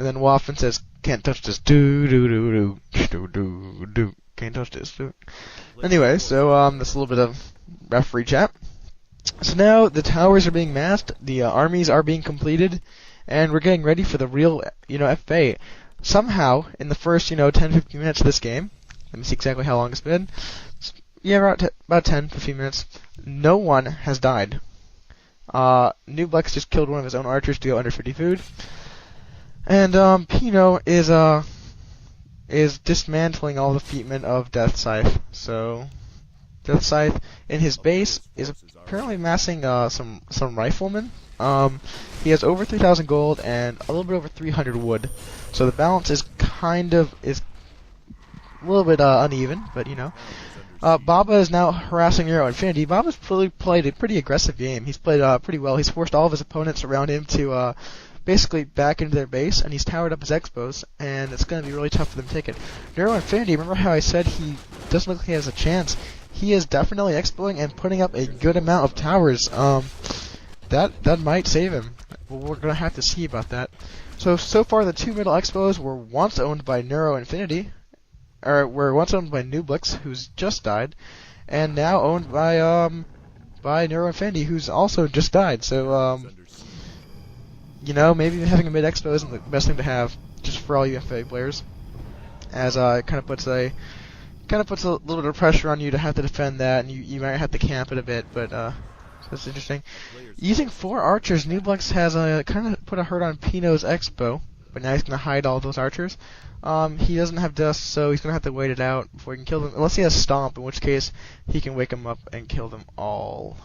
And then Waffen says, "Can't touch this, do do do do do do do. Can't touch this, do." Anyway, so that's a little bit of referee chat. So now the towers are being massed, the armies are being completed, and we're getting ready for the real, FA. Somehow, in the first, 10-15 minutes of this game, let me see exactly how long it's been. Yeah, about 10-15 minutes. No one has died. Nublex just killed one of his own archers to go under 50 food. And Pino is dismantling all the featmen of Death Scythe. So Death Scythe in his base is apparently massing some riflemen. He has over 3,000 gold and a little bit over 300 wood. So the balance is a little bit uneven, but Baba is now harassing Euro Infinity. Baba's played a pretty aggressive game. He's played pretty well. He's forced all of his opponents around him to basically back into their base, and he's towered up his expos, and it's going to be really tough for them to take it. Euro Infinity, remember how I said he doesn't look like he has a chance? He is definitely expoing and putting up a good amount of towers. That might save him. Well, we're going to have to see about that. So far the two middle expos were once owned by Neuro Infinity, or were once owned by Nublex, who's just died, and now owned by Neuro Infinity, who's also just died. So maybe having a mid expo isn't the best thing to have, just for all you FA players, as it kind of puts a little bit of pressure on you to have to defend that, and you might have to camp it a bit, but that's interesting. Using 4 archers, Nublex has kind of put a hurt on Pino's expo, but now he's going to hide all those archers. He doesn't have dust, so he's going to have to wait it out before he can kill them, unless he has stomp, in which case he can wake them up and kill them all.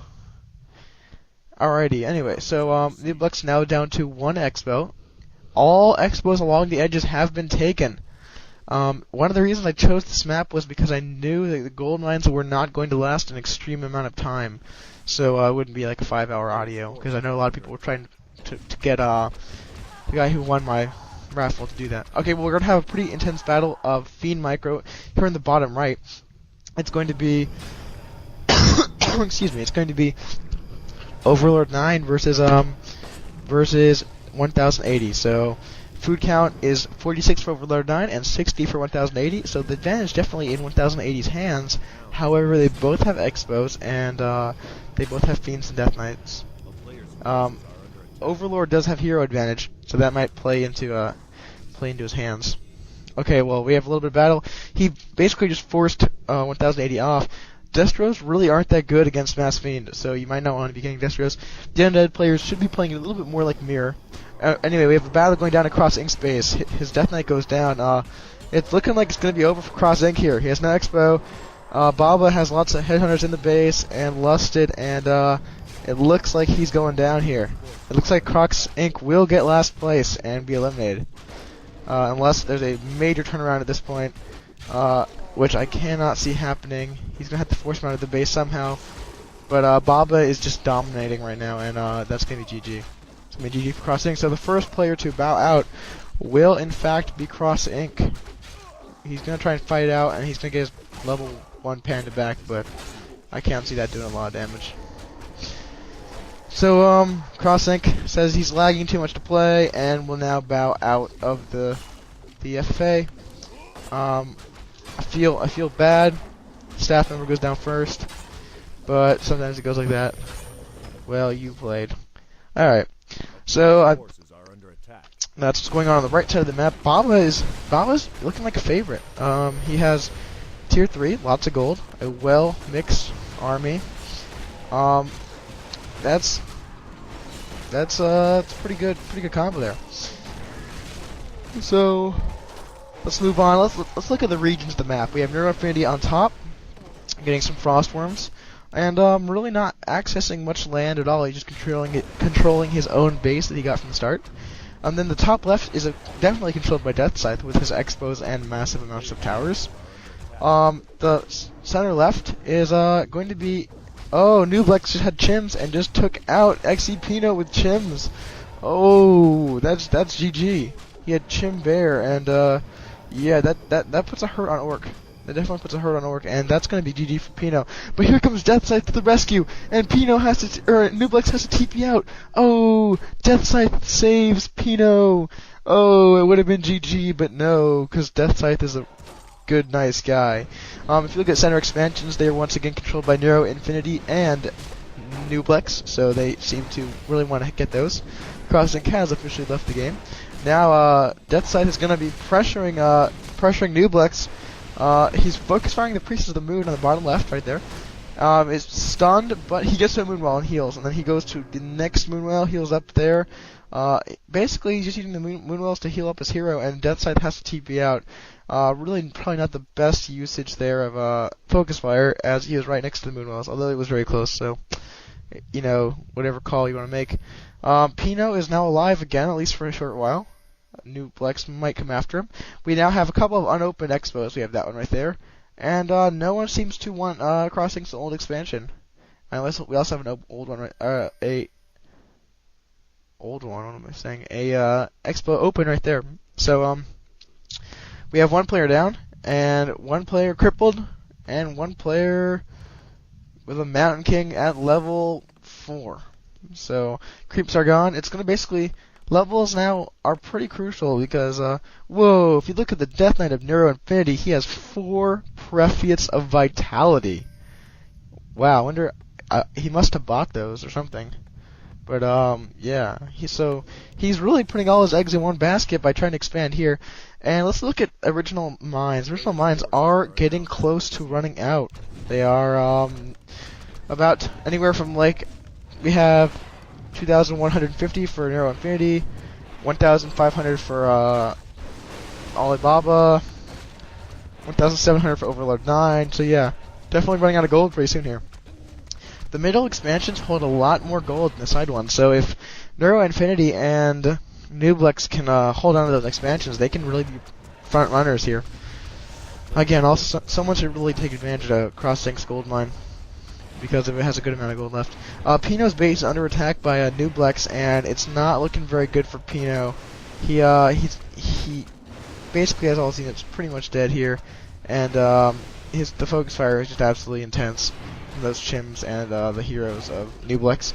Alrighty, anyway, so Nublex now down to 1 expo. All expos along the edges have been taken. One of the reasons I chose this map was because I knew that the gold mines were not going to last an extreme amount of time. So it wouldn't be like a 5-hour audio, because I know a lot of people were trying to get the guy who won my raffle to do that. Okay, well, we're going to have a pretty intense battle of Fiend Micro here in the bottom right. It's going to be excuse me, it's going to be Overlord 9 versus 1080. So food count is 46 for Overlord 9 and 60 for 1080, so the advantage definitely in 1080's hands. However, they both have expos, and they both have Fiends and Death Knights. Overlord does have hero advantage, so that might play into his hands. Okay, well, we have a little bit of battle. He basically just forced 1080 off. Destros really aren't that good against Mass Fiend, so you might not want to be getting Destros. The Undead players should be playing a little bit more like Mirror. Anyway, we have a battle going down across Ink's base. His Death Knight goes down. It's looking like it's going to be over for Cross Ink here. He has no expo. Baba has lots of headhunters in the base, and Lusted, and it looks like he's going down here. It looks like Crocs Inc. will get last place and be eliminated. Unless there's a major turnaround at this point, which I cannot see happening. He's going to have to force him out of the base somehow. But Baba is just dominating right now, and that's going to be GG. It's going to be GG for Cross Inc. So the first player to bow out will, in fact, be Cross Inc. He's going to try and fight it out, and he's going to get his level 1 Panda back, but I can't see that doing a lot of damage. So, Cross Inc. says he's lagging too much to play, and will now bow out of the FFA. I feel bad. Staff member goes down first, but sometimes it goes like that. Well, you played. Alright, so that's what's going on the right side of the map. Baba's looking like a favorite. He has tier 3, lots of gold, a well-mixed army. That's pretty good combo there. So let's move on. Let's look at the regions of the map. We have Neuro Infinity on top, getting some Frostworms, and really not accessing much land at all. He's just controlling his own base that he got from the start. And then the top left is definitely controlled by Death Scythe with his expos and massive amounts of towers. The center left is going to be... Oh, Nublex just had Chims and just took out XE Pino with Chims. Oh, that's GG. He had Chim Bear, and yeah, that puts a hurt on Orc. That definitely puts a hurt on Orc, and that's gonna be GG for Pino. But here comes Death Scythe to the rescue, and Pino has to, Nublex has to TP out. Oh, Death Scythe saves Pino. Oh, it would have been GG, but no, because Death Scythe is a good, nice guy. If you look at center expansions, they are once again controlled by Neuro, Infinity, and Nublex, so they seem to really want to get those. Crosslink has officially left the game. Now, Death Scythe is going to be pressuring Nublex. He's focus firing the Priestess of the Moon on the bottom left, right there. Is stunned, but he gets to a Moonwell and heals, and then he goes to the next Moonwell, heals up there. Basically, he's just using the Moonwells to heal up his hero, and Death Scythe has to TP out. Really, probably not the best usage there of Focus Fire, as he was right next to the Moonwells, although it was very close, so, you know, whatever call you want to make. Pino is now alive again, at least for a short while. Nublex might come after him. We now have a couple of unopened expos. We have that one right there. And no one seems to want Crossing's old expansion. Unless we also have an old one, right? A old one. What am I saying? A expo open right there. So we have one player down, and one player crippled, and one player with a Mountain King at level 4. So creeps are gone. It's gonna basically levels now are pretty crucial because whoa! If you look at the Death Knight of Neuro Infinity, he has 4 Prefiates of Vitality. Wow, I wonder he must have bought those or something. But yeah, he's really putting all his eggs in one basket by trying to expand here. And let's look at original mines. Original mines are getting close to running out. They are about anywhere from like we have 2,150 for Neuro Infinity, 1,500 for Alibaba, 1,700 for Overlord 9. So yeah, definitely running out of gold pretty soon here. The middle expansions hold a lot more gold than the side ones, so if Neuro Infinity and Nublex can hold on to those expansions, they can really be front runners here. Again, also someone should really take advantage of Crosslink's gold mine, because if it has a good amount of gold left. Pino's base is under attack by Nublex, and it's not looking very good for Pino. He basically has all his units pretty much dead here, and the focus fire is just absolutely intense from those chims and the heroes of Nublex.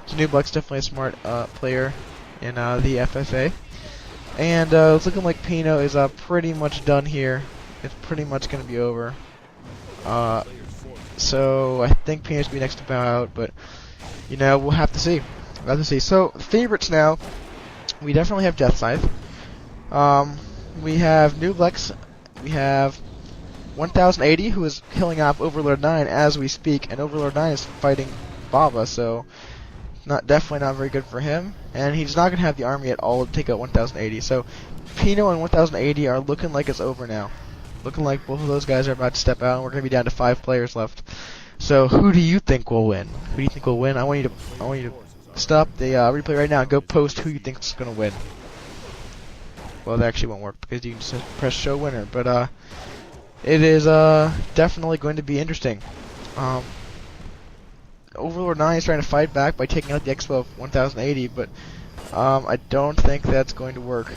So Nublex definitely a smart player in the FFA, and it's looking like Pino is pretty much done here. It's pretty much going to be over. So I think Pino's going to be next to bow out, but you know, we'll have to see. We'll have to see. So favorites now, we definitely have Death Scythe. We have Nublex. We have 1,080, who is killing off Overlord 9 as we speak, and Overlord 9 is fighting Baba, so definitely not very good for him. And he's not going to have the army at all to take out 1,080. So Pino and 1,080 are looking like it's over now. Looking like both of those guys are about to step out, and we're going to be down to 5 players left. So who do you think will win? Who do you think will win? I want you to stop the replay right now and go post who you think is going to win. Well, that actually won't work because you can just press show winner, but it is definitely going to be interesting. Overlord 9 is trying to fight back by taking out the Expo of 1080, but I don't think that's going to work.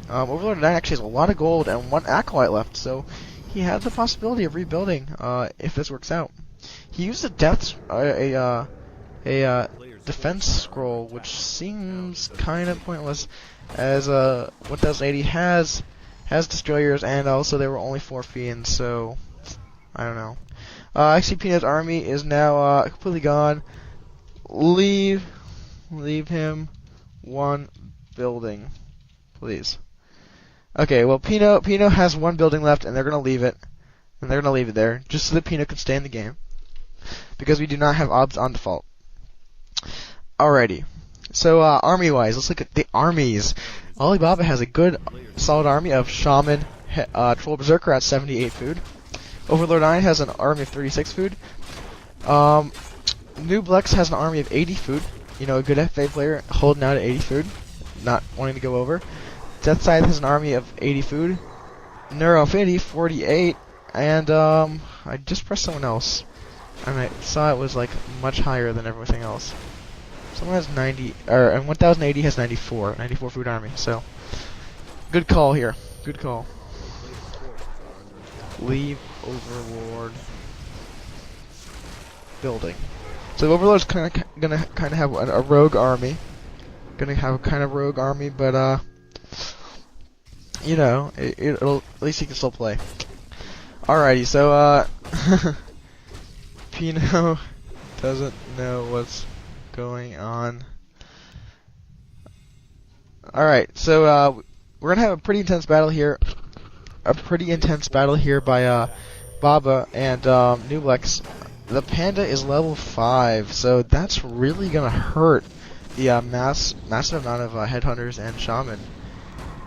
Overlord 9 actually has a lot of gold and 1 Acolyte left, so he has the possibility of rebuilding if this works out. He used a defense scroll, which seems kind of pointless, as 1080 has destroyers, and also there were only 4 fiends, so I don't know. Actually, Pino's army is now completely gone. Leave him 1 building, please. Okay, well, Pino has 1 building left, and they're gonna leave it, there, just so that Pino can stay in the game, because we do not have obs on default. Alrighty, so army-wise, let's look at the armies. Alibaba has a good, solid army of Shaman, Troll Berserker at 78 food. Overlord 9 has an army of 36 food. Nublex has an army of 80 food. You know, a good FA player holding out at 80 food, not wanting to go over. Death Scythe has an army of 80 food. Neuro Infinity 48, and I just pressed someone else, and I saw it was like much higher than everything else. Someone has 90, and 1080 has 94 food army. So good call here. Good call. Leave Overlord building. So Overlord's gonna have a rogue army. But you know, it'll at least he can still play. Alrighty, so Pino doesn't know what's going on. Alright, so we're gonna have a pretty intense battle here. A pretty intense battle here by Baba and Nublex. The Panda is level 5, so that's really gonna hurt the massive amount of headhunters and shaman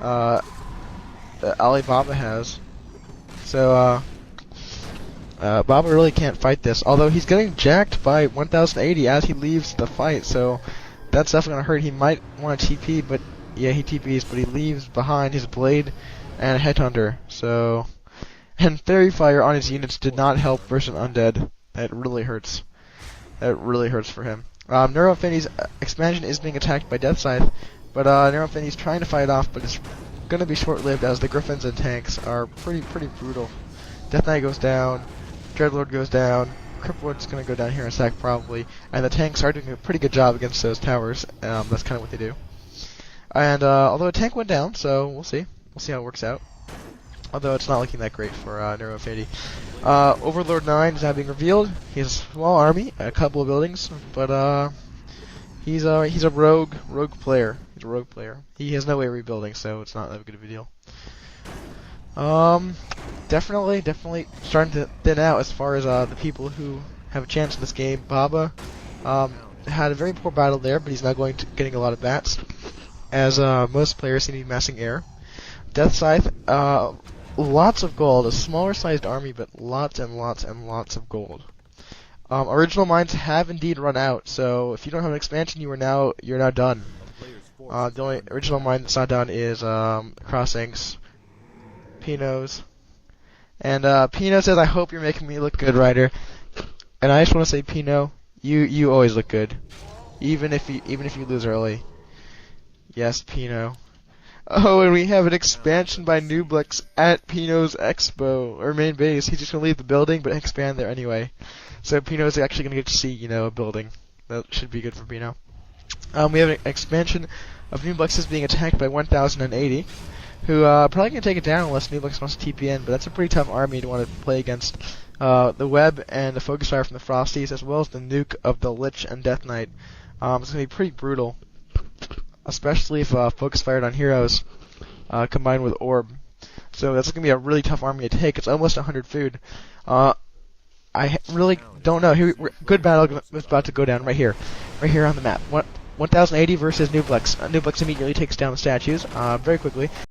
that Alibaba has. So Baba really can't fight this, although he's getting jacked by 1080 as he leaves the fight, so that's definitely gonna hurt. He might want to TP, but yeah, he TPs, but he leaves behind his blade and a headhunter. So, and Fairy Fire on his units did not help versus Undead. That really hurts. That really hurts for him. Neuroafinity's expansion is being attacked by Death Scythe, but Neuroafinity's trying to fight it off, but it's gonna be short-lived as the Griffins and tanks are pretty brutal. Death Knight goes down, Dreadlord goes down, Cripplord's gonna go down here in a sec probably, and the tanks are doing a pretty good job against those towers. That's kind of what they do. And although a tank went down, so we'll see. We'll see how it works out. Although it's not looking that great for Neuroaffinity. Overlord 9 is now being revealed. He has a small army, a couple of buildings, but he's a rogue player. He's a rogue player. He has no way of rebuilding, so it's not that good of a deal. Definitely starting to thin out as far as the people who have a chance in this game. Baba had a very poor battle there, but he's now getting a lot of bats, as most players seem to be massing air. Death Scythe, lots of gold, a smaller sized army, but lots and lots and lots of gold. Original mines have indeed run out, so if you don't have an expansion, you're now done. The only original mine that's not done is Crossings, Pino's, and Pino says, "I hope you're making me look good, Ryder." And I just want to say, Pino, you always look good, even if you lose early. Yes, Pino. Oh, and we have an expansion by Nublex at Pino's Expo, or main base. He's just going to leave the building, but expand there anyway. So Pino's actually going to get to see, a building. That should be good for Pino. We have an expansion of Nublex's being attacked by 1080, who probably can take it down unless Nublex wants to TP in, but that's a pretty tough army to want to play against. The Web and the Focus Fire from the Frosties, as well as the nuke of the Lich and Death Knight. It's going to be pretty brutal. Especially if Focus Fired on Heroes combined with Orb. So that's going to be a really tough army to take. It's almost 100 food. I really don't know. Good battle is about to go down right here on the map. 1080 versus Nublex. Nublex immediately takes down the statues very quickly.